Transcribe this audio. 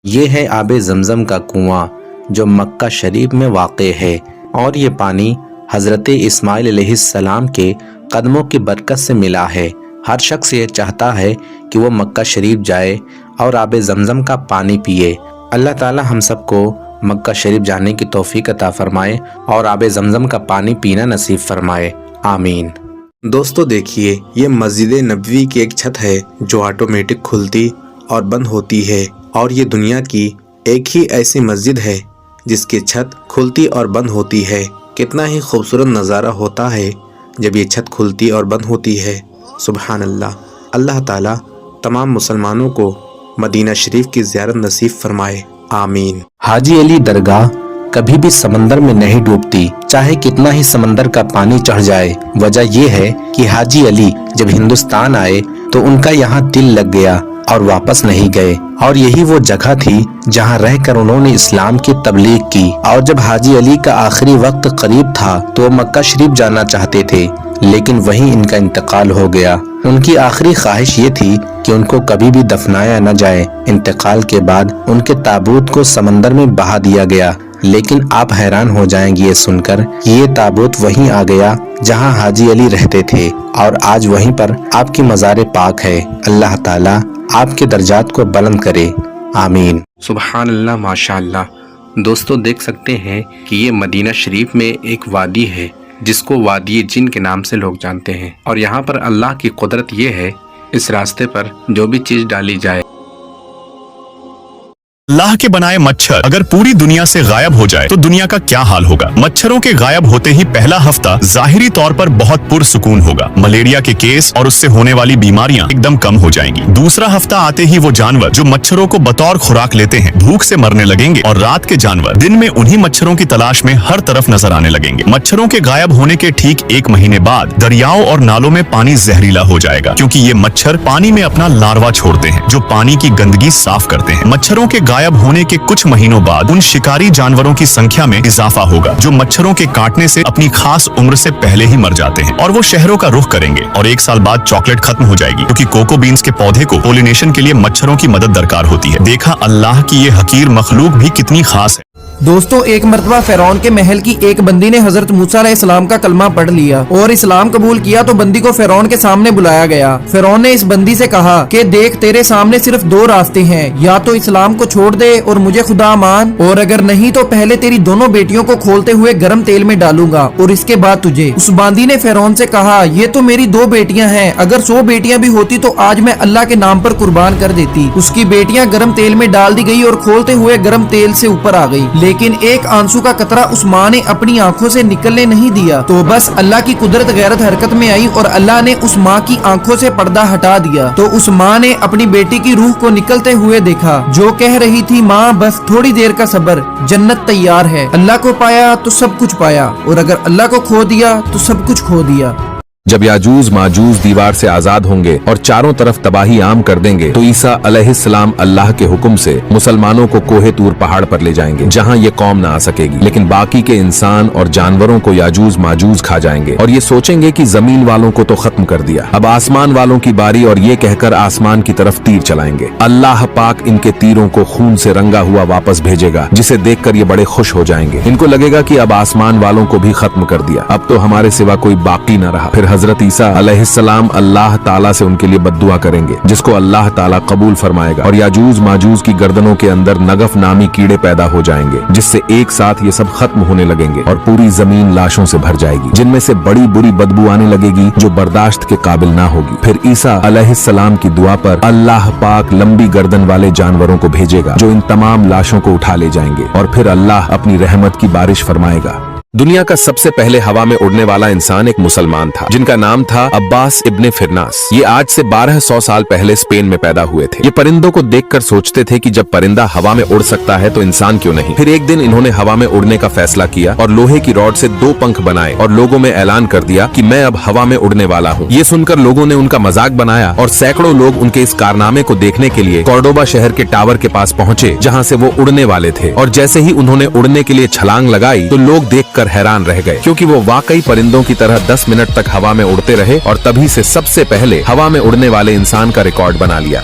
یہ ہے آب زمزم کا کنواں جو مکہ شریف میں واقع ہے، اور یہ پانی حضرت اسماعیل علیہ السلام کے قدموں کی برکت سے ملا ہے۔ ہر شخص یہ چاہتا ہے کہ وہ مکہ شریف جائے اور آب زمزم کا پانی پیے۔ اللہ تعالی ہم سب کو مکہ شریف جانے کی توفیق عطا فرمائے اور آب زمزم کا پانی پینا نصیب فرمائے، آمین۔ دوستو دیکھیے، یہ مسجد نبوی کی ایک چھت ہے جو آٹومیٹک کھلتی اور بند ہوتی ہے، اور یہ دنیا کی ایک ہی ایسی مسجد ہے جس کی چھت کھلتی اور بند ہوتی ہے۔ کتنا ہی خوبصورت نظارہ ہوتا ہے جب یہ چھت کھلتی اور بند ہوتی ہے۔ سبحان اللہ۔ اللہ تعالیٰ تمام مسلمانوں کو مدینہ شریف کی زیارت نصیب فرمائے، آمین۔ حاجی علی درگاہ کبھی بھی سمندر میں نہیں ڈوبتی، چاہے کتنا ہی سمندر کا پانی چڑھ جائے۔ وجہ یہ ہے کہ حاجی علی جب ہندوستان آئے تو ان کا یہاں دل لگ گیا اور واپس نہیں گئے، اور یہی وہ جگہ تھی جہاں رہ کر انہوں نے اسلام کی تبلیغ کی۔ اور جب حاجی علی کا آخری وقت قریب تھا تو وہ مکہ شریف جانا چاہتے تھے، لیکن وہیں ان کا انتقال ہو گیا۔ ان کی آخری خواہش یہ تھی کہ ان کو کبھی بھی دفنایا نہ جائے۔ انتقال کے بعد ان کے تابوت کو سمندر میں بہا دیا گیا، لیکن آپ حیران ہو جائیں گے یہ سن کر کہ یہ تابوت وہیں آ گیا جہاں حاجی علی رہتے تھے، اور آج وہیں پر آپ کی مزار پاک ہے۔ اللہ تعالیٰ آپ کے درجات کو بلند کرے، آمین۔ سبحان اللہ، ماشاء اللہ۔ دوستو دیکھ سکتے ہیں کہ یہ مدینہ شریف میں ایک وادی ہے جس کو وادی جن کے نام سے لوگ جانتے ہیں، اور یہاں پر اللہ کی قدرت یہ ہے، اس راستے پر جو بھی چیز ڈالی جائے۔ اللہ کے بنائے مچھر اگر پوری دنیا سے غائب ہو جائے تو دنیا کا کیا حال ہوگا؟ مچھروں کے غائب ہوتے ہی پہلا ہفتہ ظاہری طور پر بہت پرسکون ہوگا۔ ملیریا کے کیس اور اس سے ہونے والی بیماریاں ایک دم کم ہو جائیں گی۔ دوسرا ہفتہ آتے ہی وہ جانور جو مچھروں کو بطور خوراک لیتے ہیں بھوک سے مرنے لگیں گے، اور رات کے جانور دن میں انہی مچھروں کی تلاش میں ہر طرف نظر آنے لگیں گے۔ مچھروں کے غائب ہونے کے ٹھیک 1 مہینے بعد دریاؤں اور نالوں میں پانی زہریلا ہو جائے گا، کیونکہ یہ مچھر پانی میں اپنا لاروا چھوڑتے ہیں جو پانی کی گندگی صاف کرتے ہیں۔ مچھروں کے غائب ہونے کے کچھ مہینوں بعد ان شکاری جانوروں کی سنکھیا میں اضافہ ہوگا جو مچھروں کے کاٹنے سے اپنی خاص عمر سے پہلے ہی مر جاتے ہیں، اور وہ شہروں کا رخ کریں گے، اور 1 سال بعد چاکلیٹ ختم ہو جائے گی، کیونکہ کوکو بینز کے پودے کو پولینیشن کے لیے مچھروں کی مدد درکار ہوتی ہے۔ دیکھا اللہ کی یہ حقیر مخلوق بھی کتنی خاص ہے۔ دوستو ایک مرتبہ فرعون کے محل کی ایک بندی نے حضرت موسیٰ علیہ السلام کا کلمہ پڑھ لیا اور اسلام قبول کیا، تو بندی کو فرعون کے سامنے بلایا گیا۔ فرعون نے اس بندی سے کہا کہ دیکھ، تیرے سامنے صرف 2 راستے ہیں، یا تو اسلام کو چھوڑ دے اور مجھے خدا مان، اور اگر نہیں تو پہلے تیری دونوں بیٹیوں کو کھولتے ہوئے گرم تیل میں ڈالوں گا اور اس کے بعد تجھے۔ اس باندی نے فرعون سے کہا، یہ تو میری 2 بیٹیاں ہیں، اگر 100 بیٹیاں بھی ہوتی تو آج میں اللہ کے نام پر قربان کر دیتی۔ اس کی بیٹیاں گرم تیل میں ڈال دی گئی اور کھولتے ہوئے گرم تیل سے اوپر آ گئی، لیکن ایک آنسو کا قطرہ اس ماں نے اپنی آنکھوں سے نکلنے نہیں دیا۔ تو بس اللہ کی قدرت غیرت حرکت میں آئی اور اللہ نے اس ماں کی آنکھوں سے پردہ ہٹا دیا، تو اس ماں نے اپنی بیٹی کی روح کو نکلتے ہوئے دیکھا جو کہہ رہی تھی، ماں بس تھوڑی دیر کا صبر، جنت تیار ہے۔ اللہ کو پایا تو سب کچھ پایا، اور اگر اللہ کو کھو دیا تو سب کچھ کھو دیا۔ جب یاجوج ماجوج دیوار سے آزاد ہوں گے اور چاروں طرف تباہی عام کر دیں گے تو عیسیٰ علیہ السلام اللہ کے حکم سے مسلمانوں کو کوہ طور پہاڑ پر لے جائیں گے جہاں یہ قوم نہ آ سکے گی، لیکن باقی کے انسان اور جانوروں کو یاجوج ماجوج کھا جائیں گے، اور یہ سوچیں گے کہ زمین والوں کو تو ختم کر دیا، اب آسمان والوں کی باری، اور یہ کہہ کر آسمان کی طرف تیر چلائیں گے۔ اللہ پاک ان کے تیروں کو خون سے رنگا ہوا واپس بھیجے گا، جسے دیکھ کر یہ بڑے خوش ہو جائیں گے۔ ان کو لگے گا کہ اب آسمان والوں کو بھی ختم کر دیا، اب تو ہمارے سوا کوئی باقی نہ رہا۔ پھر حضرت عیسیٰ علیہ السلام اللہ تعالیٰ سے ان کے لیے بد دعا کریں گے، جس کو اللہ تعالیٰ قبول فرمائے گا، اور یاجوج ماجوج کی گردنوں کے اندر نگف نامی کیڑے پیدا ہو جائیں گے، جس سے ایک ساتھ یہ سب ختم ہونے لگیں گے، اور پوری زمین لاشوں سے بھر جائے گی، جن میں سے بڑی بری بدبو آنے لگے گی جو برداشت کے قابل نہ ہوگی۔ پھر عیسیٰ علیہ السلام کی دعا پر اللہ پاک لمبی گردن والے جانوروں کو بھیجے گا جو ان تمام لاشوں کو اٹھا لے جائیں گے، اور پھر اللہ اپنی رحمت کی بارش فرمائے گا۔ دنیا کا سب سے پہلے ہوا میں اڑنے والا انسان ایک مسلمان تھا جن کا نام تھا عباس ابن فرناس۔ یہ آج سے 1200 سال پہلے اسپین میں پیدا ہوئے تھے۔ یہ پرندوں کو دیکھ کر سوچتے تھے کہ جب پرندہ ہوا میں اڑ سکتا ہے تو انسان کیوں نہیں۔ پھر ایک دن انہوں نے ہوا میں اڑنے کا فیصلہ کیا اور لوہے کی راڈ سے 2 پنکھ بنائے اور لوگوں میں اعلان کر دیا کہ میں اب ہوا میں اڑنے والا ہوں۔ یہ سن کر لوگوں نے ان کا مذاق بنایا اور سینکڑوں لوگ ان کے اس کارنامے کو دیکھنے کے لیے کورڈوبا شہر کے ٹاور کے پاس پہنچے جہاں سے وہ اڑنے والے تھے، اور جیسے ہی انہوں نے اڑنے کے لیے چھلانگ لگائی تو لوگ دیکھ کر حیران رہ گئے، کیونکہ وہ واقعی پرندوں کی طرح 10 منٹ تک ہوا میں اڑتے رہے اور تبھی سے سب سے پہلے ہوا میں اڑنے والے انسان کا ریکارڈ بنا لیا۔